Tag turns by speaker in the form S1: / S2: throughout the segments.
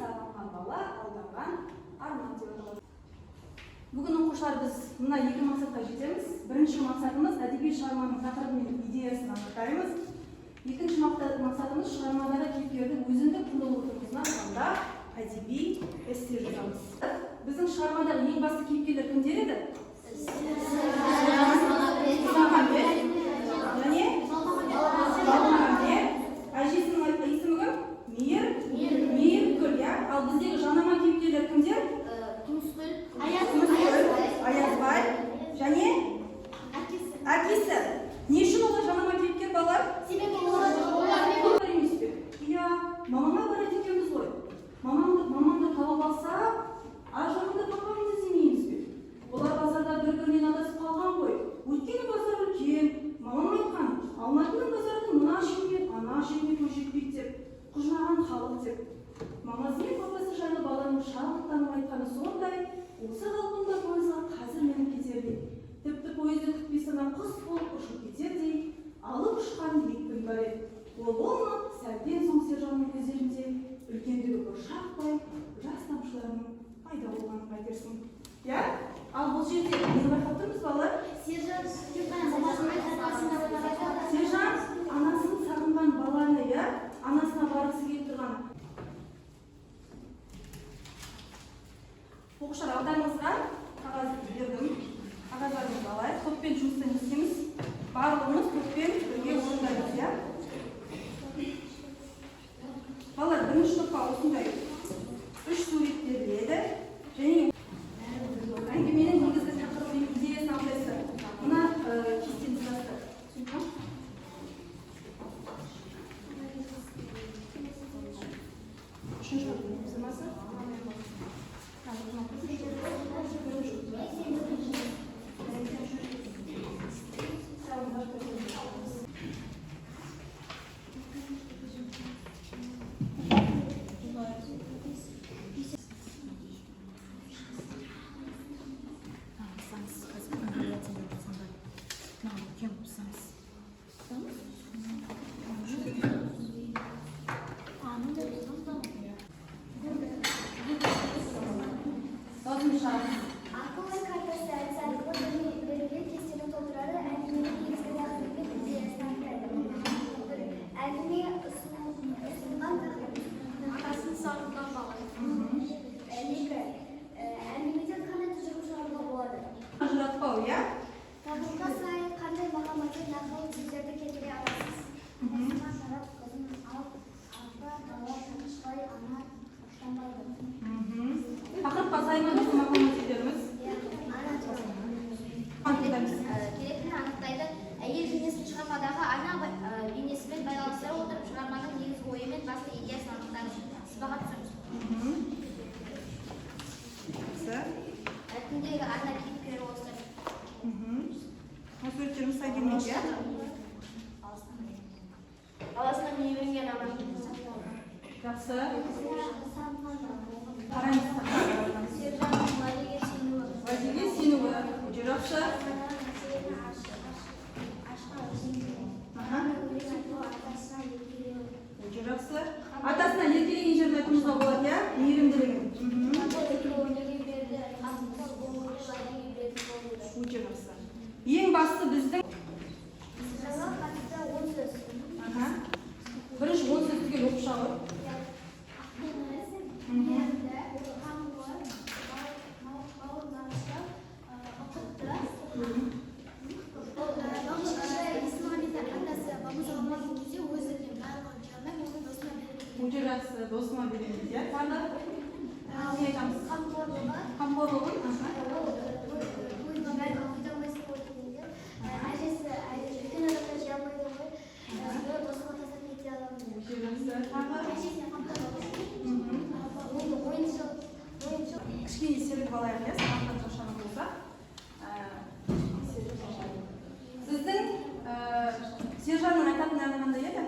S1: сағынған бала алданған арман деп аталады. Бүгін оқушылар біз мына екі мақсатқа жетеміз. Бірінші мақсатымыз әдеби шығарманың тақырыбы мен идеясын анықтаймыз. Екінші мақсатымыз шығармадағы кейіпкердің өзіндік құндылығы тұрғысынан алғанда әдеби эссе жазамыз. Біздің шығармадағы ең басты кейіпкерлер кімдер еді? Әжесінің есімі кім? Мейіргүл, иә? Ал біздегі жанама кейіпкерлер кімдер? Аязбай және әкесі. Не үшін олар жанама кейіпкер балалар? Себебі емес пе? Иә, мамама барады екенбіз ғой. Мамамды тауып алса, ар жағында папамды іздемейміз бе? Олар базарда бір-бірінен адасып қалған ғой. Өйткені базар үлкен. Мамам айтқан, Алматының базардың мына шетінен ана шетіне көз жетпейді деп, құжынаған халық деп. Мамасы мен папасы жайлы баланың шабыттанып айтқаны сондай, осы қалпында пойызға қазір мініп кетердей. Тіпті пойызды күтпей сана құс болып ұшып кетердей, алып ұшқан екпін бар еді. Ол болма, сәлден соң сержанның көздерінде үлкендігі бұршақтай, жас тамшыларының пайда болғанын қайтерсің. Иә? Ал бұл жерде не байқап тұрмыз балалар? Сержан анасын сағынған баланы, иә? Анасына барғысы келіп тұрған. Оқушылар, алдарыңызға қағаз бердім. Қағаздарыңызды алайық. Топпен жұмыстан істейміз. Барлығымыз топпен бірге орындаймыз, иә? Балалар, бірінші топқа осындай 3 сурет беріледі. Және әңгіменің негізгі тақырыбы мен идеясын алдайсыздар. Мына кестені жазды. Үшінші тапсырмасы. Ажыратпау, иә?
S2: Тағылға сай қандай мағаматы нақыл сөздерді келтіре аласыз? Қасыма жарап қызын алып, апа, бала, танышбай, ана, ұштанбайды.
S1: Тақырыпқа сай ма осы мағлұматтеріміз?
S2: Керектігін анықтайды. Әйел бейнесін шығармадағы ана бейнесімен байланыстыра отырып, шығарманың негізгі ойы мен басты идеясын анықтайды. Сызбаға түсіріңіз. Әтіндегі ана кейіпкері осы.
S1: Осы өттеріміз сай келмейді, иә?
S2: Баласына мейірленген ана.
S1: Жақсы. Қараймыз тақырыптарына.
S2: Сержанның уәдеге сенуі.
S1: Уәдеге сенуі. Өте жақсы. Өте жақсы. Атасына еркелеген жерді айтуымызға болады, иә? Мейірімділігін. Өте жақсы. Ең басты біздің бірінші 10 сөз түгел оқып шығу. Өте жақсы, досыма береміз, иә? Тағы не айтамыз? Қамқорлығын. Кішкене серік балайық, иә? Сағаттан шаршаған болса. Сіздің сержанның айтатын әні қандай еді?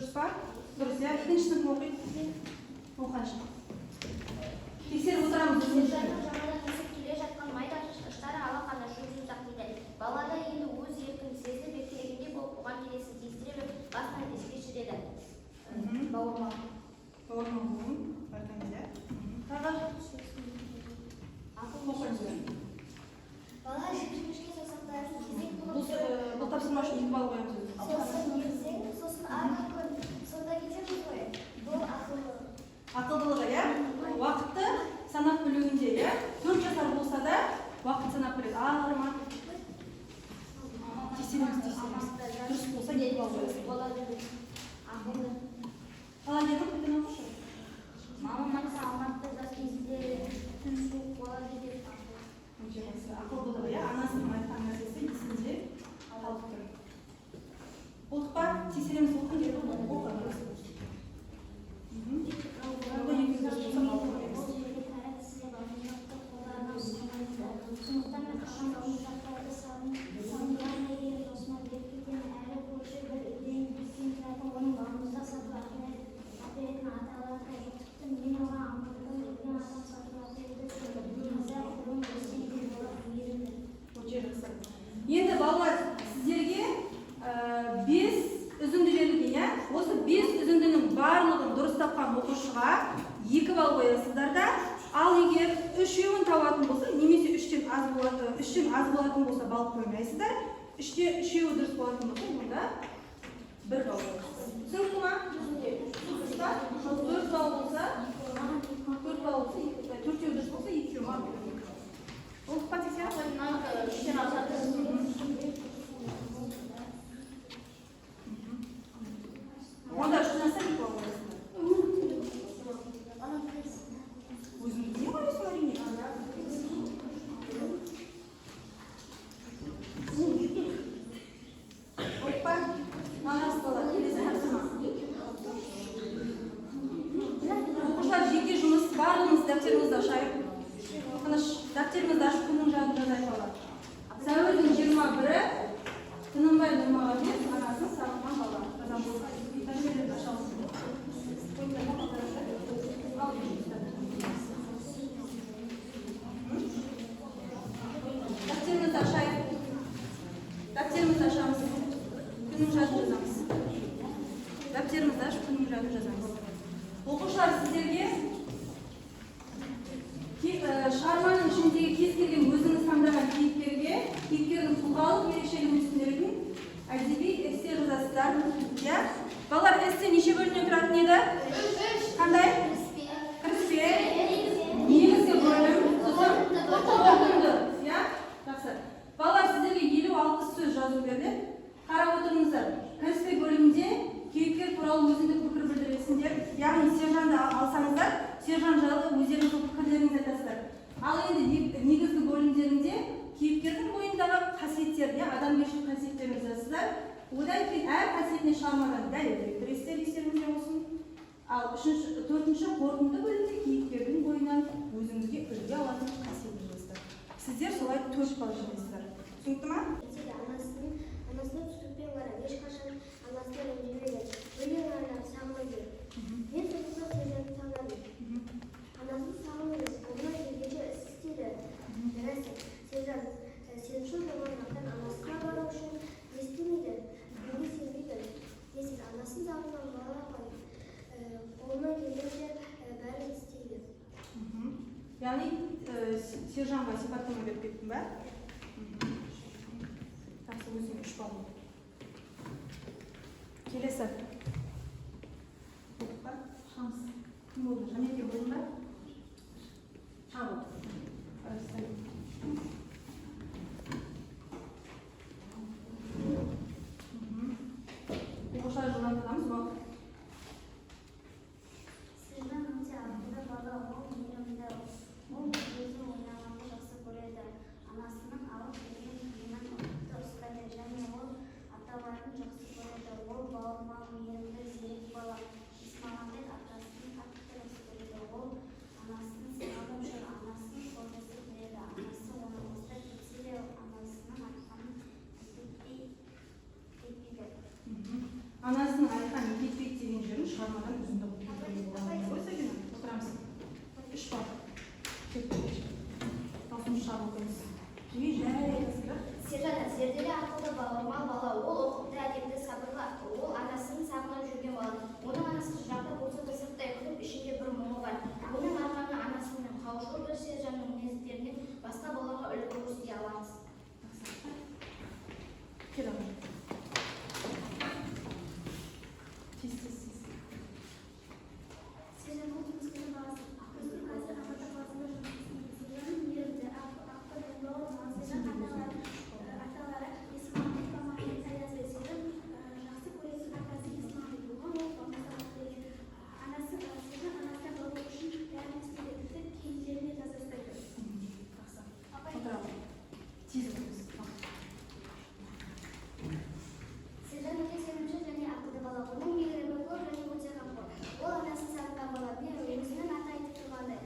S1: Дұрыс па? Дұрыс, иә. Екінші сынып оқиды. Оқашы. Тексеріп отырамыз.
S2: Сержанның жаңадан өсіп келе жатқан майда шаштары алақаны жұп-жұмсақ дейді. Балада енді өз еркін сезініп еркелегендей болып оған келесін тиістіре беріп басынан ескеші деді. Бауырмал.
S1: Бауырмал болуын айтамыз, иә. Тағы оқиды.
S2: Бала жіп-жіңішке саусақтарын кезек
S1: Бұл тапсырма үшін 2 балл қоямыз.
S2: сосын келсең, сосын ақыл сонда кетеміз ғой. Бұл ақылы.
S1: Ақылдылығы, иә? Уақытты санап білуінде, иә? 4 жасар болса да уақыт санап біледі. Ағырма. Тексереміз. Дұрыс болса 2 балл қоясың.
S2: Ақылы.
S1: Қалай дедім? Қайтадан оқышы.
S2: Мамам айтса алматыда жас кезінде түн суық болады деп
S1: Ақылдылығы, иә? Анасының айтқан нәрсесі есінде қалып тұр. Болдық па? Тексереміз оқын керек ол оқы. Енді балалар сіздерге 5 үзінді берілген, иә? Осы 5 үзіндінің барлығын дұрыс тапқан оқушыға 2 балл қоясыздар да, ал егер 3-еуін табатын болса, немесе 3-тен аз болатын болса балл қоймайсыздар, 3-еуі дұрыс болатын болса, онда 1 балл қоясыздар. Түсінікті ма? Дұрыс па? 4 балл болса, 4-еуі дұрыс болса, 2-еуі балл. Олық па тексер? Онда шынаса 2 балл қоясыздар. Өзіңді не қойасың әрине? Олық па? Мағас бала, келесі тапсырма. Оқушылар жеке жұмыс, барлығымыз дәптерімізді ашайық. Дәптерімізді ашып күннің жадын жазайық бала. Сәуірдің 21-і Тынымбай Нұрмағамбет анасын сағынған бала. Жазамыз. Тәжірибелерді ашамыз. Дәптерімізді ашайық. Дәптерімізді ашамыз. Күннің жадын жазамыз. Дәптерімізді ашып күннің жадын жазамыз. Оқушылар сіздерге шығарманың ішіндегі кез келген өзіңіз таңдаған кейіпкердің тұлғалық ерекшелігін түсіндіретін әдеби эссе жазасыздар. Иә? Балалар, эссе неше бөлімнен тұратын еді? Қандай? Кіріспе. Негізгі бөлім. Сосын қорытынды. Иә? Жақсы. Балалар, сіздерге 50-60 сөз жазу берді. Қарап отырыңыздар. Кіріспе бөлімде кейіпкер туралы өзіндік пікір білдіресіңдер. Яғни сержанды алсаңыздар, сержан жайлы өздеріңіздің пікірлеріңізді айтасыздар. Ал енді негізгі бөлімдерінде кейіпкердің бойындағы қасиеттерді, адамгершілік қасиеттерін жазасыздар. Одан кейін әр қасиетіне шығармадан дәлел келтіресіздер, естеріңізде болсын. Ал 4-ші қорытынды бөлімде кейіпкердің бойынан өзіңізге үлгі алатын қасиетті жазасыздар. Сіздер солай 4 балл жинайсыздар. Түсінікті ма?
S3: Анасының түсінікпен қарап, ешқашан анасынан ренжімеген. Өлең арнап сағынады. Мен тұрғызып сержантты сағынады. Анасын сағыныңыз, қолына келгенше іс істейді. Жарайсың, сержант, сеншіл болғандықтан анасына бару үшін не істемейді? Неге сенбейді? Несіз, анасын сағынған бала ғой. Қолына келгенше бәрін істейді.
S1: Яғни сержанға сипаттама беріп кеттім ба? Жақсы, өзің 3 балл. Келесі. Шамс. Кім болды? Жанеке болды ма? Шабыл. Оқушылар журналын тұрамыз ба?
S2: Сержан өте ақылды бала, ол мейірімді, ол өзі ойнағанды жақсы көреді. Анасының алып келген киімін ұқыпты ұстайды және ол аталарын жақсы көреді. Ол бауырмал, ақылды бауырмал бала, ол оқыпты, әдепті, сабырлы, ол анасын сағынып жүрген бала. Оның анасы жырақта болса да сырттай күліп, ішінде бір мұңы бар. Оның арқаны анасымен қауышуы бір Сержанның мінездерінен басқа балаға үлгі көрсете аламыз.
S3: Сержанның жұмыскерлі баласы. Өзінің қазір апата қаласында жұмыс істейді. Сержанның мейірімді, ақыл және бауырмал. Сержан аталары Есмағамбет, Бамағамбет, Саязбай. Сержан жақсы көретін атасы Есмағамбет болған, ол Бамағамбет деген. Сержан анасына бауыр үшін бәрін істейді. Тіпті киімдеріне жазастырды. Сержан өте сенімші және ақылды бала. Оның мейірімі көп және өте қамқор. Ол анасын сағынған бала. Мен өзінің аты айтып тұрғандай.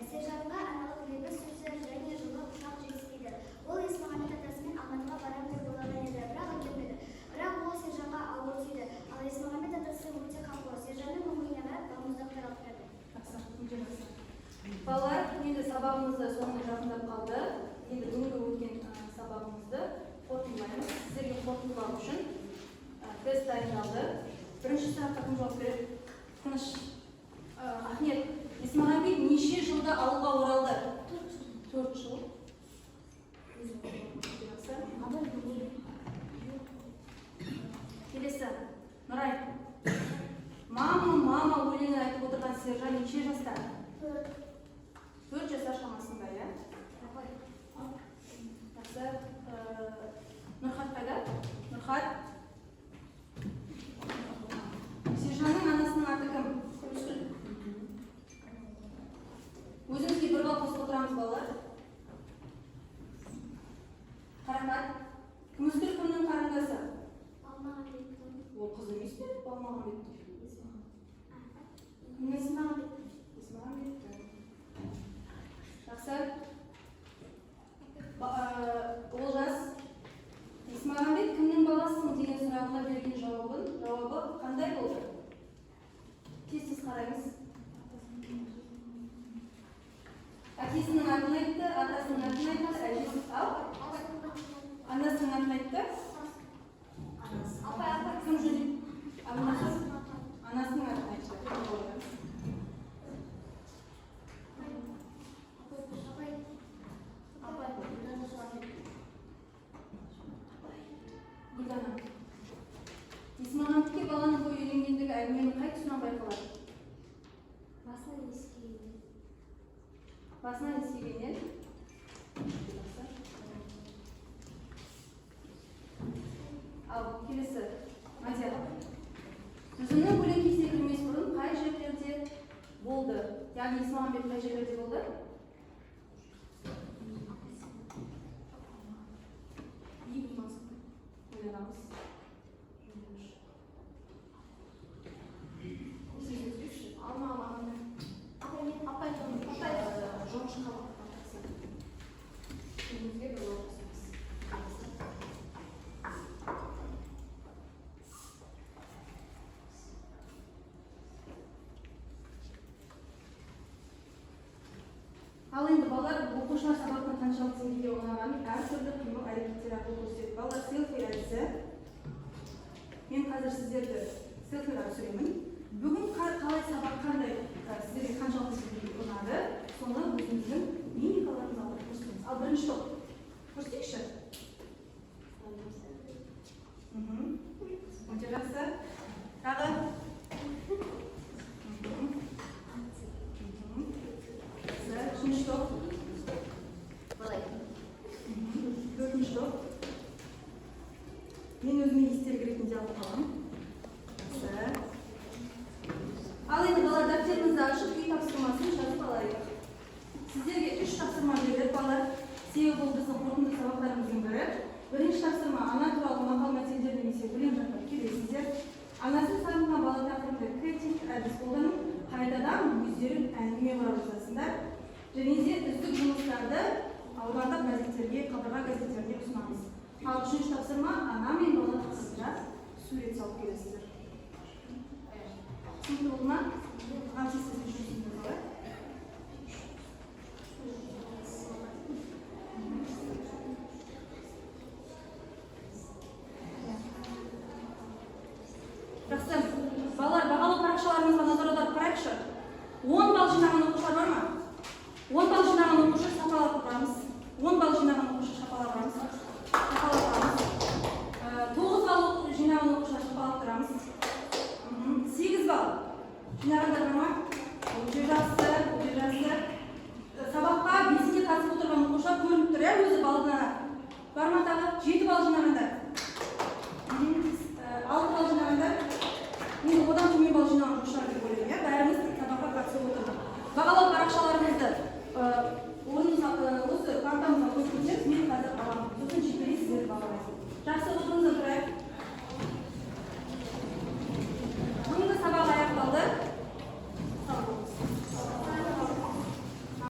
S3: Сержанға аналық лебіз сөздер және жылы ұшақ жетіспейді. Ол Есмағамбет атасымен Алматыға барам деп ойлаған еді, бірақ үлгермеді. Бірақ ол Сержанға ауыр тиді. Ал Есмағамбет атасы өте қамқор. Сержанның көңіліне қарап балмұздақтар алып берді.
S1: Балалар, енді сабағымызды соңына жақындап қалды. Енді бүгінгі өткен сабағымызды қорытындылаймыз. Сіздерге қорытындылау үшін тест дайындалды. Бірінші сұраққа кім жауап береді? Тыныш. Ахмет, Есмағамбет неше жылда ауылға оралды? 4 жыл. Келесі. Нұрай. Мама өлеңін айтып отырған Сержан неше жаста? 4 жасар шамасында, иә? Жақсы. Нұрхат қайда? Нұрхат. Сержанның анасының аты кім? Өзімізге бір бал қосып отырамыз, балалар. Қарақат. Күміскүл кімнің қарындасы?
S3: Бамағамбеттің.
S1: Ол қыз емес пе? Бамағамбет. Есмағамбеттің. Жақсы. Олжас. Есмағамбет кімнің баласысың деген сұрағына берген жауабы қандай болды? Тез қараймыз. Әкесінің атын айтты, атасының атын айтты, әжесінің анасының атын айтты. Кім жүреді? Анасының атын айтты. Гүлдана. Есмағамбетке баланың бойы үйренгендігі әңгіменің қай тұсынан байқалады? Басынан естігеннен. Ал келесі. Мадия. Өзінің өлең секірмес бұрын қай жерлерде болды? Яғни Есмағамбет қай жерлерде болды? Ойланамыз. Ал енді балалар оқушылар сабақтың қаншалық деңгейде ұнағанын әртүрлі қимыл әрекеттер арқылы көрсетеді. Балалар селфи әдісі. Мен қазір сіздерді селфиға түсіремін. Бүгін қалай сабақ қандай сіздерге қаншалық деңгейде ұнады, соны өзіміздің мимикаларымыз алып көрсетеміз. Ал бірінші топ. Көрсетейікші. Өте жақсы. Тағы. Үшінші топ. Төртінші топ. Мен өзіме естелік ретінде алып қаламын. Ал енді балалар дәптеріңізді ашып, үй тапсырмасын жазып алайық. Сіздерге 3 тапсырма беріледі, балалар. Себебі бұл біздің қорытынды сабақтарымыздың бірі. Бірінші тапсырма ана туралы мақал мәтелдер немесе өлең жаттап келесіздер. Анасын сағынған бала тақырыбында креативті әдіс қолданып, қайтадан өздерін әңгіме құрап жасасыңдар. Және де үздік жұмыстарды аудандық газеттерге, қабырға газеттеріне ұсынамыз. Ал үшінші тапсырма ана мен бала тақырыбында сурет салып келесіздер. Түсінікті болды ма? Қанша сіздің жұмысыңыз бар? сабақтарыңызға назар аударып қарайықшы. 10 балл жинаған оқушылар бар ма? 10 балл жинаған оқушы шапалақ ұрамыз. 10 балл жинаған оқушы шапалақ ұрамыз. 9 балл жинаған оқушылар шапалақ ұрамыз. 8 балл жинағандар бар ма? Өте жақсы. Сабаққа белсене қатысып отырған оқушылар көрініп тұр, өзі балдан. Бар ма тағы? 7 балл жинағандар. 6 балл жинағандар. Мен одан төмен балл жинаған оқушылар деп ойлаймын, бәріміз сабаққа қатысып отырдық. Бағалау парақшаларыңызды